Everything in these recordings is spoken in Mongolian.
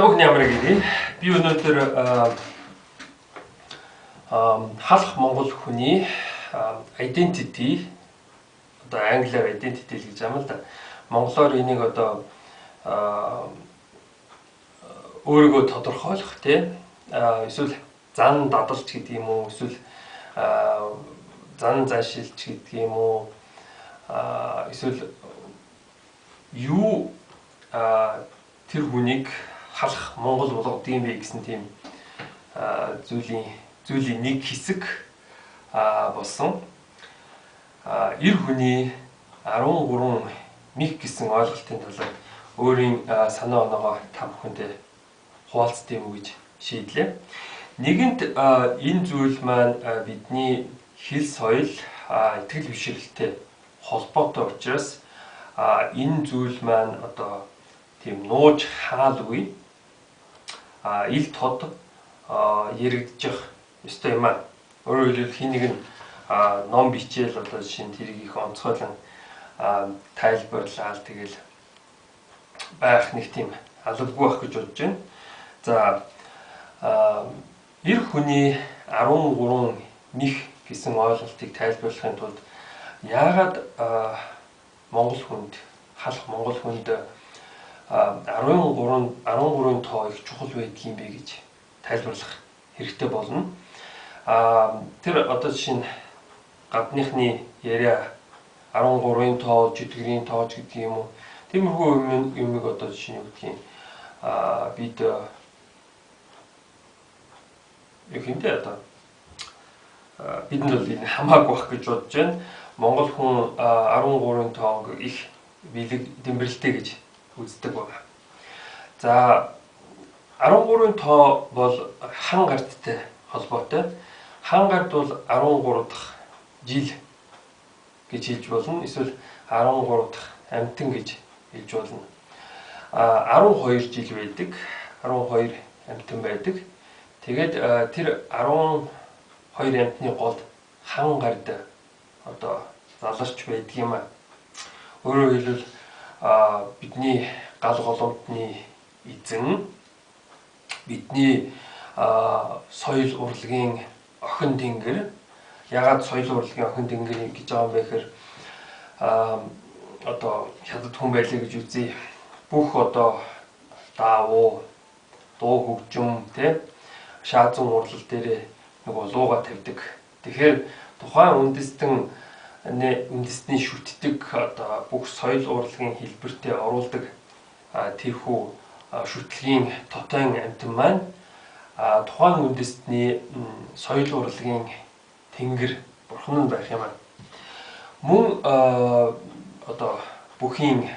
Та бүхэн ямар гинэ? Би өнөөдөр халах монгол хүний identity одоо англиар identity л гэж юм л да. Монголоор энийг одоо өөрийгөө тодорхойлох тийм эсвэл зан дадалч гэдэг юм уу, эсвэл зан заншилч гэдэг юм уу, эсвэл юу тэр хүнийг халах монгол болгодгийм бэ гэсэн тийм зүйлийн нэг хэсэг болсон эр хүний 13 мих гэсэн ойлголтын талаар өөрийн санаа оноогоо та бүхэндээ хуваалцдаг юм гэж шийдлээ. Нэгэнт энэ зүйл маань бидний хэл соёл итгэл бишрэлтэй холбоотой учраас энэ зүйл маань одоо тийм нууж хаалгүй ил тод яригдчих ёстой юм аа. Өөрөөр хэлбэл хин нэг нь ном бичээл одоо жишээ нь тэрийг их онцгойлон тайлбарлаад тэгэл байх нэг тийм алавгүй байх гэж бодож байна. За эр хүний 13 мих гэсэн ойлголтыг тайлбарлахын тулд яагаад монгол хүнд халах монгол хүнд 13 тоо их чухал байдаг юм бэ гэж тайлбарлах хэрэгтэй болно. Тэр одоо жишээ нь гадныхны яриа 13-ын тоо, жидгэрийн тоо гэдэг юм уу. Тиймэрхүү юмыг одоо жишээ нь юу гэдгийг бид яг хинтээ одоо бидэнд бол энэ хамаагүй байх гэж бодож байна. Монгол хүн 13-ын тоог их бэлэг дэмбэрэлтэй гэж үздэг байна. За 13-ын тоо бол хан гардтай холбоотой. Хан гард бол 13 дахь жил гэж хэлж болно. Эсвэл 13 дахь амтан гэж хэлж болно. 12 жил байдаг. 12 амтан байдаг. Тэгээд тэр 12 амтны гол хан гард одоо заларч байдаг юм аа. Өөрөөр хэлбэл бидний гал голомтны эзэн, бидний соёл урлагийн охин тэнгэр. Ягаад соёл урлагийн охин тэнгэр гэж байгаа юм бэ гэхээр одоо хятад хүн байлаа гэж үзье. Бүх одоо даавуу, дуу хөгжим тий шаазан урлал дээр нөгөө лууга тавьдаг. Тэгэхээр тухайн үндэстний шүтдэг одоо бүх соёл урлагийн хэлбэртээ оруулдаг тэрхүү шүтлгийн тотойн амтан маань тухайн үндэстний соёл урлагийн тэнгэр бурхан нь байх юм аа. Мөн одоо бүхийн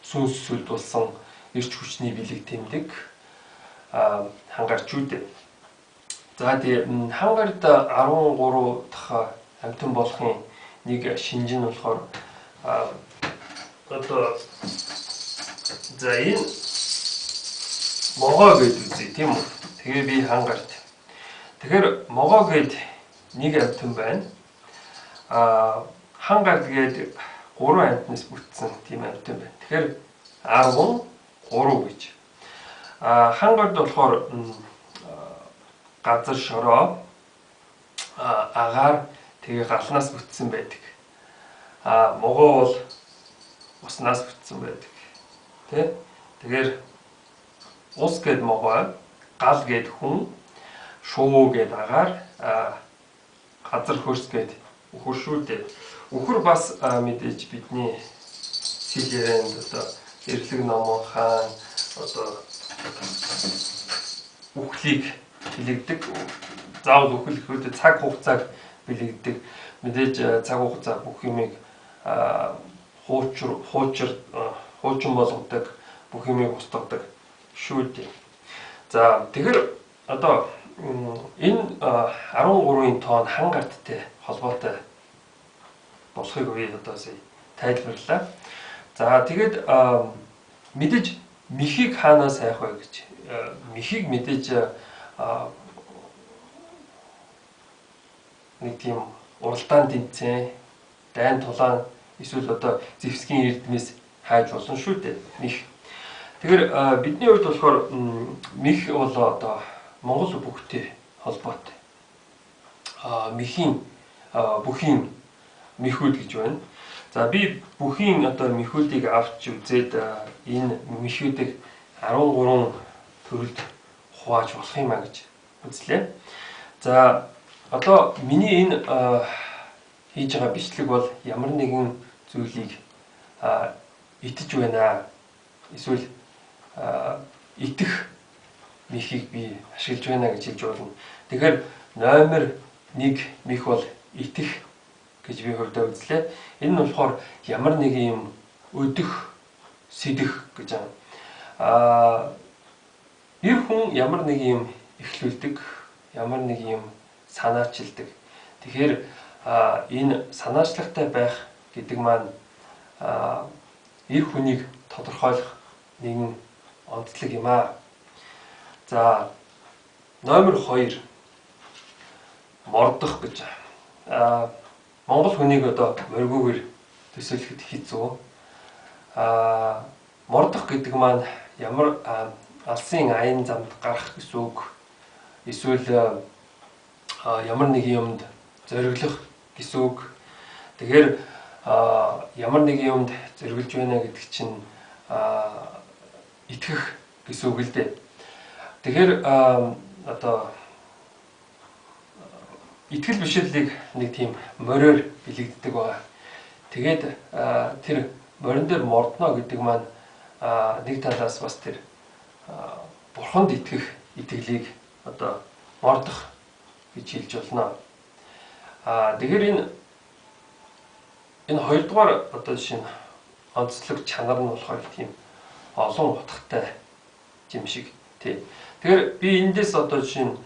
сүнс сүлд болсон эрч хүчний бэлэг тэмдэг хангарчүүд. За тийм хангард 13 дахь амтан болохын нэг шинж нь болохоор одоо за энэ могоо гэж үзье тийм үү. Тэгээ би хангарт. Тэгэхээр могоо гэд нэг амтан байна. Хангард гээд 3 амтнаас бүтсэн тийм амтан байна. Тэгэхээр 13 гэж. Хангард болохоор газар шороо агаар тэгээ галнаас бүтсэн байдаг. Могоо бол уснаас бүтсэн байдаг. Тэ? Тэгэхээр ус гэд могоо, гал гэд хүн, шуу гэд агаар, газар хөрс гэд үхэр шүү дээ. Үхэр бас мэдээж бидний сэл ярианд одоо эрлэг номон хаан одоо үхлийг бэлэгдэг. Заавал үхэл гэхэд цаг хугацааг бэлэгдэг. Мэдээж цаг хугацаа бүх юмыг хуучин болгодог, бүх юмыг устгадаг шүү дээ. За тэгэхээр одоо энэ 13-ын тоон хан гардтай холбоотой болохыг би одоо сая тайлбарлаа. За тэгээд мэдээж михийг хаанаас хайх вэ гэж. Михийг мэдээж нэг тийм уралдаан тэмцээн, дайн тулаан эсвэл одоо зэвсгийн эрдмээс хайж болсон шүү дээ. Мих. Тэгэхээр бидний хувьд болохоор мэх бол одоо Монгол бүхтэй холбоотой. Мэхийн бүхийн мэхүүд гэж байна. За би бүхийн одоо мэхүүдийг авч үзээд энэ мэхүүдийг 13 төрөлд хувааж болох юм а гэж үзлээ. За одоо миний энэ хийж байгаа бичлэг бол ямар нэгэн зүйлийг итэж байна. Эсвэл итэх мэхийг би ашиглаж байна гэж хэлж болно. Тэгэхээр номер 1 мэх бол итэх гэж би хувьдаа үзлээ. Энэ нь болохоор ямар нэг юм өдөх, сэдэх гэж байна. Эр хүн ямар нэг юм эхлүүлдэг, ямар нэг юм санаачилдаг. Тэгэхээр энэ санаачлагтай байх гэдэг маань эр хүнийг тодорхойлох нэгэн онцлог юм аа. За номер 2 мордох гэж. Монгол хүнийг одоо моргиугаар төсөөлөхөд хэцүү. Мордох гэдэг маань ямар алсын аян замд гарах гэсэн үг. Эсвэл ямар нэг юмд зориглох гэсэн үг. Тэгэхээр ямар нэг юмд зориглож байна гэдэг чинь итгэх гэсэн үг л дээ. Тэгэхээр одоо итгэл бишрлийг нэг тийм мориор бэлэгддэг байгаа. Тэгээд тэр морин дээр мордно гэдэг маань нэг талаас бас тэр бурханд итгэх итгэлийг одоо мордох гэж хэлж болно. Тэгэхээр энэ хоёрдугаар одоо жишээ нь онцлог чанар нь болохоор тийм олон утгатай юм шиг тий. Тэгэхээр би эндээс одоо жишээ нь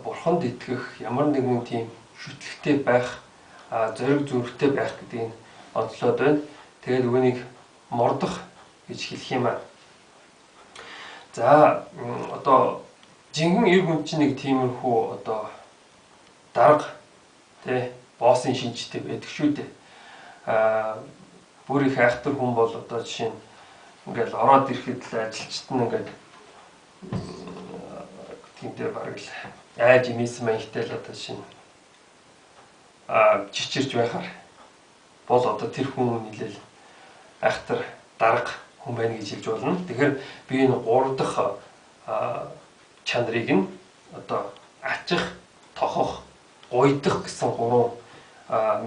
бурханд итгэх, ямар нэгэн тийм шүтлэгтэй байх, зориг зүрхтэй байх гэдгийг онцлоод байна. Тэгээд үүнийг мордох гэж хэлэх юм аа. За одоо жинхэнэ эр хүн чинь нэг тиймэрхүү одоо дарга тий боссын шинжтэй байдаг шүү дээ. Бүр их айхтар хүн бол одоо жишээ нь ингээл ороод ирэхэд л ажилчид нь ингээд тиймдээ бараг л айж имээсэн маягтай л одоо жишээ нь жичирч байхаар бол одоо тэр хүн нэлээл айхтар дарга хүн байна гэж хэлж болно. Тэгэхээр би энэ 3 дахь чанарыг нь одоо ачих, тохох, гуйдах гэсэн 3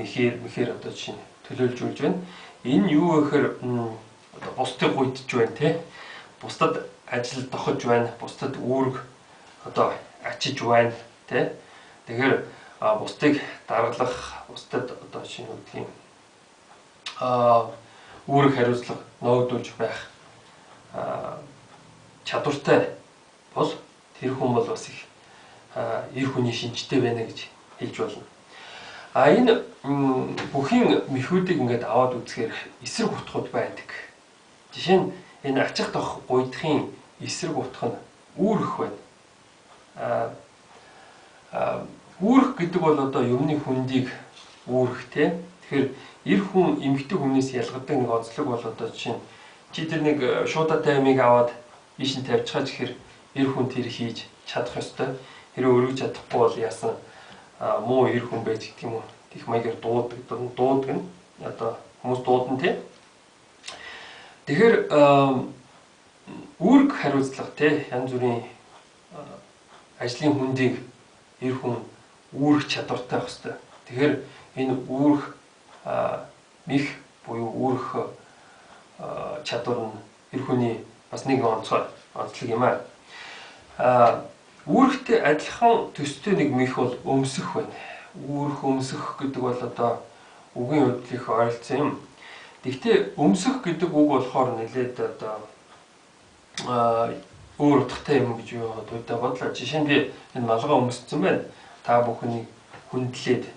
мэхээр одоо жишээ нь төлөөлж үлж байна. Энэ юу гэхээр одоо бусдыг гуйдж байна те. Бусдад ажил тохож байна, бусдад үүрэг одоо ачиж байна те. Тэгэхээр бусдыг даргалах, бусдад одоо жишээ нь үгдгийн үүрэг хариуцлага нөөдүүлж байх чадвартай бол тэр хүн бол бас их эр хүний шинжтэй байна гэж хэлж болно. Энэ бүхийн мэхүүдийг ингээд аваад үзэхээр эсрэг утгууд байдаг. Жишээ нь энэ ачих тох гуйдахын эсрэг утга нь үүрэх байна. Үүрэх гэдэг бол одоо юмны хүндийг үүрэх те. Тэгэхээр эр хүн эмэгтэй хүнээс ялгадаг нэг онцлог бол одоо жишээ нь чи тэр нэг шуудатай амийг аваад ийш нь тавьж чаж гэхээр эр хүн тэр хийж чадах ёстой. Хэрэв өргөж чадахгүй бол яасан муу эр хүн байж гэх юм уу. Тих маягаар дуудаг нь одоо хүмүүс дуудан тий. Тэгэхээр үүрэг хариуцлага тий янз бүрийн ажлын хүндийг эр хүн үүрэх чадвартай байх ёстой. Тэгэхээр энэ үүрэх мэх буюу үүрэх чадвар нь эр хүний бас нэг онцлог юм аа. Үүрэгтэй адилхан төстэй нэг мэх бол өмсөх байна. Үүрэх өмсөх гэдэг бол одоо үгийн хувьд их ойролцоо юм. Гэхдээ өмсөх гэдэг үг болохоор нэлээд одоо өөр утгатай юм гэж бодож бодлоо. Жишээ нь би энэ малгай өмссөн байна. Та бүхнийг хүндлээд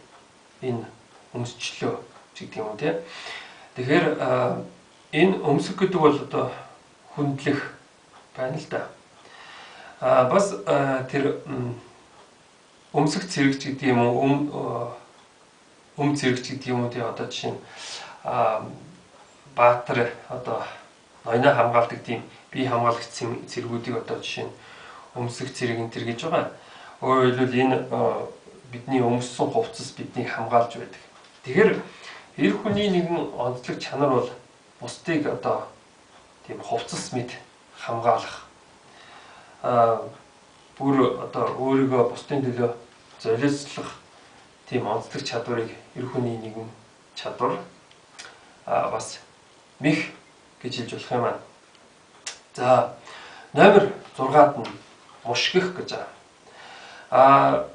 энэ өмсчлөө гэдэг юм тий. Тэгэхээр энэ өмсөх гэдэг бол одоо хүндлэх байна л да. Бас тэр өмсөх цэрэгч гэдэг юм уу, цэрэгч гэдэг юм уу тий одоо жишээ нь Баатар одоо ноёноо хамгаалдаг тийм бие хамгаалагч цэргүүдийг одоо жишээ нь өмсөх цэрэг энэ төр гэж байгаа. Өөрөөр хэлбэл энэ бидний өмссөн хувцас биднийг хамгаалж байдаг. Тэгэхээр эр хүний нэгэн онцлог чанар бол бусдыг одоо тийм хувцас мэд хамгаалах. Бүр одоо өөрийгөө бусдын төлөө золиослох тийм онцлог чадварыг эр хүний нэгэн чадвар бас мэх гэж хэлж болох юм аа. За номер 6-ад нь мушгих гэж байгаа.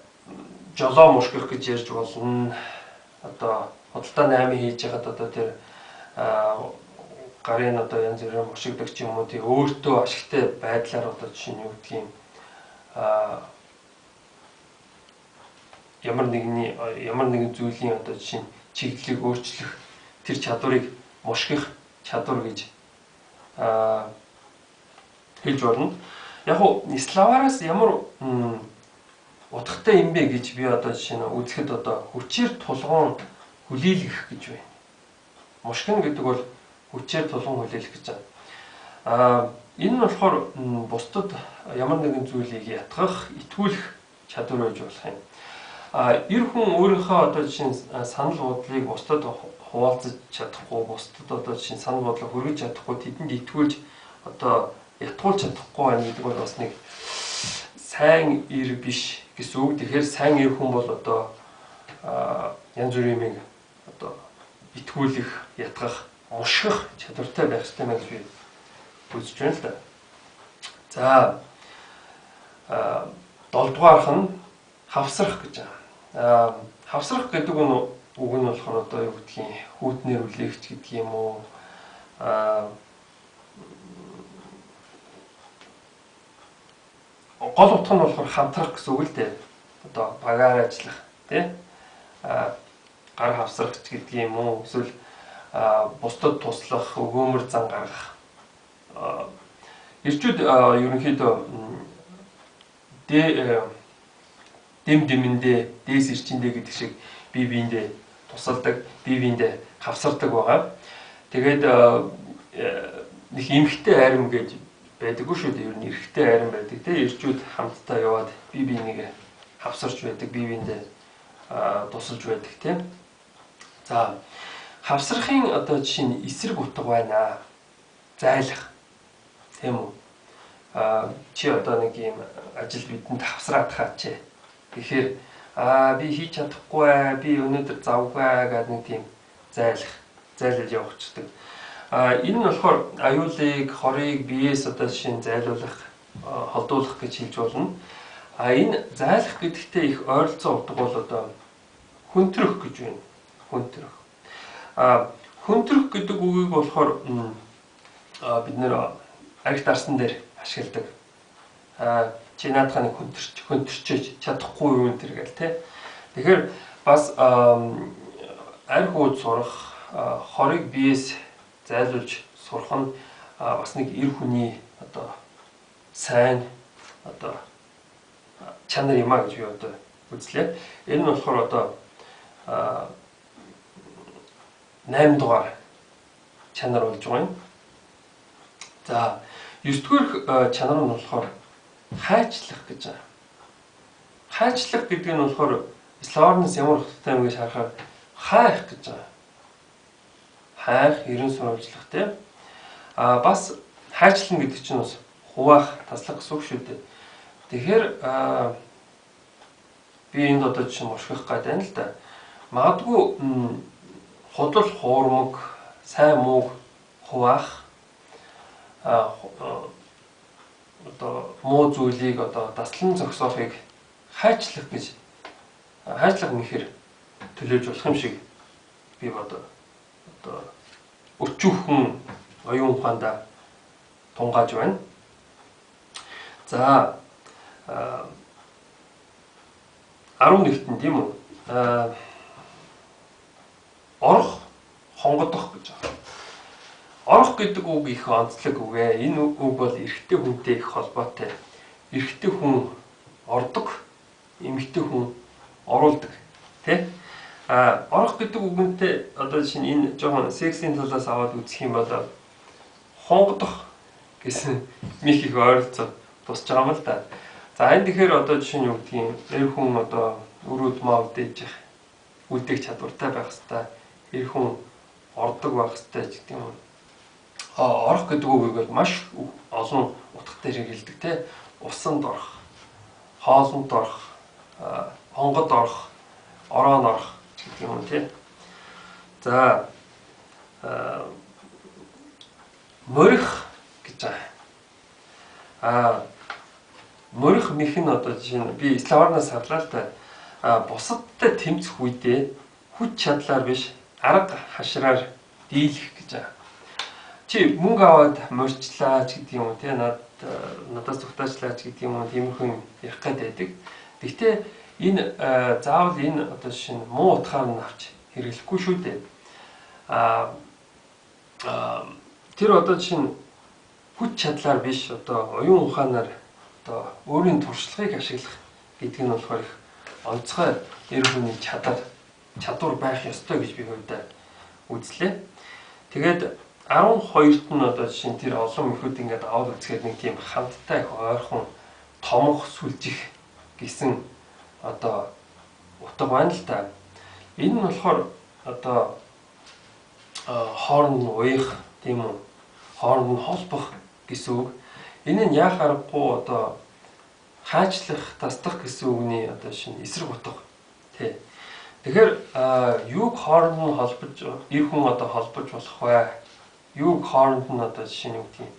Жолоо мушгих гэж ярьж болно. Одоо худалдаа 8 хийж яхад одоо тэр гарын одоо янз бүрийн мушигдаг ч юм уу тий өөртөө ашигтай байдлаар одоо жишээ нь юу гэдгийг ямар нэгэн зүйлийн одоо жишээ нь чиглэлийг өөрчлөх тэр чадварыг мушгих чадвар гэж хэлж болно. Яг уу славараас ямар утгатай юм бэ гэж би одоо жишээ нь үзэхэд одоо хүчээр тулгуун хүлээлгэх гэж байна. Мушгин гэдэг бол хүчээр тулгуун хүлээлгэх гэж байна. Энэ нь болохоор бусдад ямар нэгэн зүйлийг ятгах, итгүүлэх чадвар байж болох юм. Эр хүн өөрийнхөө одоо жишээ нь санал бодлыг бусдад хуваалцаж чадахгүй, бусдад одоо жишээ нь санал бодлоо хүргэж чадахгүй, тэдэнд итгүүлж одоо ятгуулж чадахгүй байна гэдэг бол бас нэг сайн эр биш гэсэн үг. Тэгэхээр сайн эр хүн бол одоо янз бүрийн юм одоо итгүүлэх, ятгах, мушгих чадвартай байх хэрэгтэй мэн гэж би үзэж байна л да. За 7-дугаарх нь хавсрах гэж байна. Хавсрах гэдэг үг нь болохоор одоо юу гэдгийг хүүтнэр үлээгч гэдэг юм уу? Гол утга нь болохоор хамтрах гэсэн үг л дээ. Одоо багаар ажиллах тий? Гар хавсрах гэдэг юм уу? Эсвэл бусдад туслах, өгөөмөр зан гаргах. Ирчүүд ерөнхийдөө дэм дэмэндээ дээс ирчиндээ гэдэг шиг бие биендээ тусалдаг, бие биендээ хавсардаг байгаа. Тэгээд нэг эмхтэй арим гэж байдаггүй шүү дээ. Ер нь эрэгтэй арим байдаг тийм ирчүүд хамтдаа яваад бие бинийгээ хавсарч байдаг, бие биендээ тусалж байдаг тийм. За хавсрахын одоо жишээ нь эсрэг утга байна. Зайлах. Тийм үү? Чи одоо нэг юм ажил бидэнд хавсраад хаач. Тэгэхээр би хийж чадахгүй, би өнөөдөр завгүй гэдэг нэг тийм зайлж явахчдаг. Энэ нь болохоор аюулыг, хорыг биеэс одоо жишээ нь зайлуулах, холдуулах гэж хэлж болно. Энэ зайлах гэдэгтээ их ойролцоо утга бол одоо хүндрэх гэж байна. Хүндрэх. Хүндрэх гэдэг үгийг болохоор бид нэр арх дарсан дээр ашигладаг. Чи наадхаа нэг хүндэрчээж чадахгүй юу энэ төр гэл тэ. Тэгэхээр бас арх ууд сурах, хорыг биеэс зайлуулж сурах нь бас нэг эр хүний одоо сайн одоо чанар юм а гэж би одоо үзлээ. Энэ нь болохоор одоо 8 дугаар чанар болж байгаа юм. За 9-р чанар нь болохоор хайчлах гэж байна. Хайчлах гэдэг нь болохоор славарнаас ямар утгатай юм гэж харахаар хайх гэж байна. Хайх, ерөн сурвалжлах тийм. Бас хайчлах гэдэг чинь бас хуваах, таслах гэсэн үг шүү дээ. Тэгэхээр би энд одоо жишээ мушгих гэдэг юм л да. Магадгүй худал хуурмаг, сайн мууг хуваах одоо муу зүйлийг одоо даслан зогсоохыг хайчлах гэж хайчлах мэхэр төлөөж болох юм шиг би одоо өчүүхэн оюун ухаандаа тунгааж байна. За 11-т тийм үү? Орох, хонгодох гэж байна. Орох гэдэг үг их онцлог үг ээ. Энэ үг бол эрэгтэй хүнтэй их холбоотой. Эрэгтэй хүн ордог, эмэгтэй хүн оруулдаг. Тэ? Орох гэдэг үгэнтэй одоо жишээ нь энэ жоохон сексийн талаас аваад үзэх юм бол хонгодох гэсэн мих их ойролцоо тусч байгаа юм л да. За энэ тэгэхээр одоо жишээ нь юу гэдгийг эр хүн одоо өрөөд мав дээж явах үлдээх чадвартай байх хэрэгтэй. Эр хүн ордог байх хэрэгтэй ч гэдэг юм. Орох гэдэг үг бол маш олон утга дээр хэрэгэлдэг те. Усанд орох, хоолнд орох, хонгод орох, ороонд орох гэдэг юм те. За морих гэж байгаа. Морих мих нь одоо жишээ нь би славарнаас харлаа л да. Бусадтай тэмцэх үедээ хүч чадлаар биш арга хашраар дийлэх гэж байгаа. Чи мөнгө аваад морьчлаа ч гэдэг юм уу те, надаас зүгтаачлаа ч гэдэг юм уу, тиймэрхүү юм ярих гээд байдаг. Гэхдээ энэ заавал энэ одоо жишээ нь муу утгаар нь авч хэрэглэхгүй шүү дээ. Тэр одоо жишээ нь хүч чадлаар биш одоо оюун ухаанаар одоо өөрийн туршлагыг ашиглах гэдэг нь болохоор их онцгой эр хүний чадвар байх ёстой гэж би хувьдаа үзлээ. Тэгээд 12-т нь одоо жишээ нь тэр олон мөхөд ингээд аваад үзэхэд нэг тийм хамттай ойрхон томох сүлжих гэсэн одоо утга байна л да. Энэ нь болохоор одоо хооронд нь уях тийм үү, хооронд нь холбох гэсэн үг. Энэ нь яах аргагүй одоо хаачлах, тасдах гэсэн үгний одоо шинэ эсрэг утга тий. Тэгэхээр юуг хооронд нь холбож, эр хүн одоо холбож болох вэ? Юуг хооронд нь одоо жишээ нь үгдгийг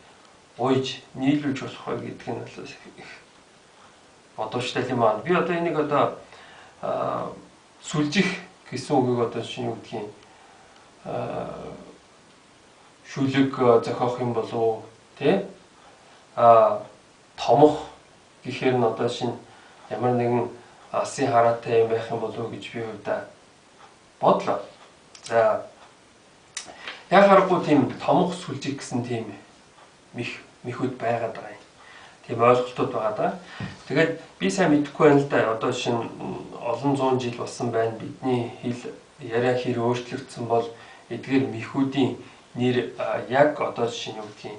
уйж, нийлүүлж болох вэ гэдэг нь бол их бодовчтой юм аа. Би одоо энийг одоо сүлжих гэсэн үгийг одоо жишээ нь үгдгийг шүлэг зохиох юм болов тий? Томох гэхээр нь одоо шинэ ямар нэгэн алсын хараатай юм байх юм болов гэж би хувьдаа бодлоо. За яг харахгүй тийм томох сүлжих гэсэн тийм мөхөд байгаад байгаа юм. Тийм ойлголтууд байгаа даа. Тэгээд би сайн мэдэхгүй байна л да. Одоо шинэ олон зуун жил болсон байна. Бидний хэл яриа хэр өөрчлөгдсөн бол эдгээр мөхүүдийн нэр яг одоо жишээ нь үгдгийн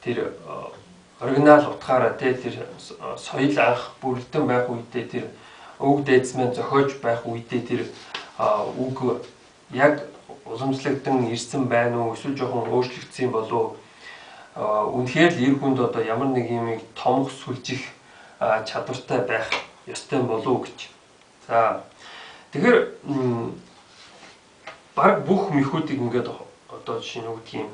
тэр оригинал утгаараа тэр соёл анх бүрэлдэн байх үедээ тэр өг дээдс маань зохиож байх үедээ тэр үг яг уламжлагдсан ирсэн байна уу, эсвэл жоохон өөрчлөгдсөн болов үнэхээр л эр хүнд одоо ямар нэг юмыг томох сүлжих чадвартай байх ёстой болов гэж. За тэгэхээр баг бүх мөхүүдийг ингээд одоо жишээ нь үгдгийн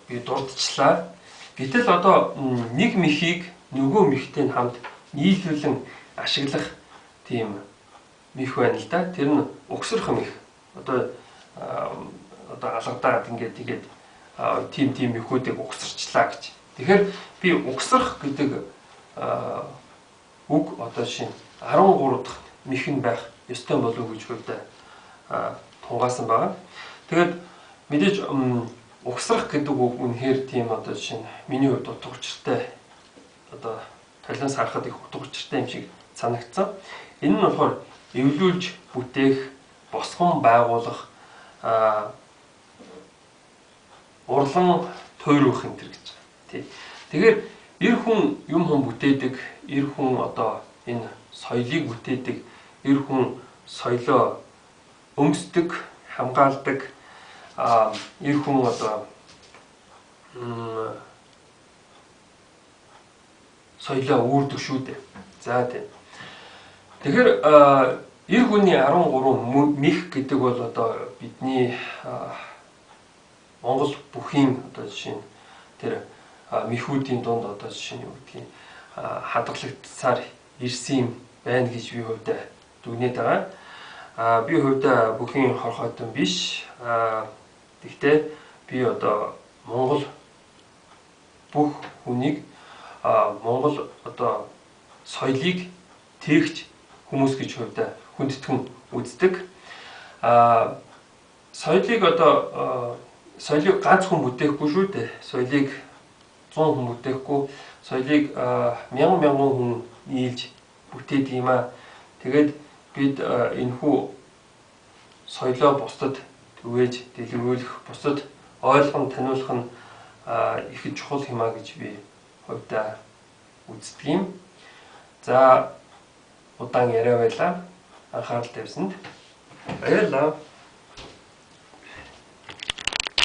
би дурдчихлаа. Гэтэл одоо нэг мөхийг нөгөө мөхтэй хамт нийлүүлэн ашиглах тийм мөх байна л да. Тэр нь угсрах мөх. Одоо алгадаад тэгээд тийм мөхүүдийг угсарчлаа гэж. Тэгэхээр би угсрах гэдэг үг одоо шинэ 13 дахь мөх нь байх ёстой болов уу гэж хувьдаа тунгаасан байгаа. Тэгээд мэдээж угсрах гэдэг үг үнэхээр тийм одоо шинэ миний хувьд утга учиртай одоо талаас харахад их утга учиртай юм шиг санагдсан. Энэ нь болохоор эвлүүлж бүтээх, босгон байгуулах, урлан тойрох энэ төр гэж. Тий. Тэгэхээр эр хүн юм бүтээдэг, эр хүн одоо энэ соёлыг бүтээдэг, эр хүн соёлоо өмсдөг, хамгаалдаг, эр хүн одоо соёлоо үүрдэг шүү дээ. За тийм. Тэгэхээр эр хүний 13 мэх гэдэг бол одоо бидний Монгол бүхийн одоо жишээ нь тэр мөхүүдийн дунд одоо жишээ нь юу гэдгийг хадгалагдсаар ирсэн юм байна гэж би хувьдаа дүгнээд байгаа. Би хувьдаа бүхийн хорхойтон биш. Гэхдээ би одоо Монгол бүх хүнийг Монгол одоо соёлыг тээгч хүмүүс гэж хувьдаа хүндэтгэн үздэг. Соёлыг одоо соёлыг ганц хүн бүтээхгүй шүү дээ. Соёлыг 100 хүн бүтээхгүй, соёлыг мянган хүн нийлж бүтээдэг юм аа. Тэгээд бид энэхүү соёлоо бусдад түгээж дэлгэрүүлэх, бусдад ойлгон таниулах нь их чухал юм а гэж би хувьдаа үздэг юм. За удаан яриа байлаа. Анхаарал тавьсанд баярлалаа.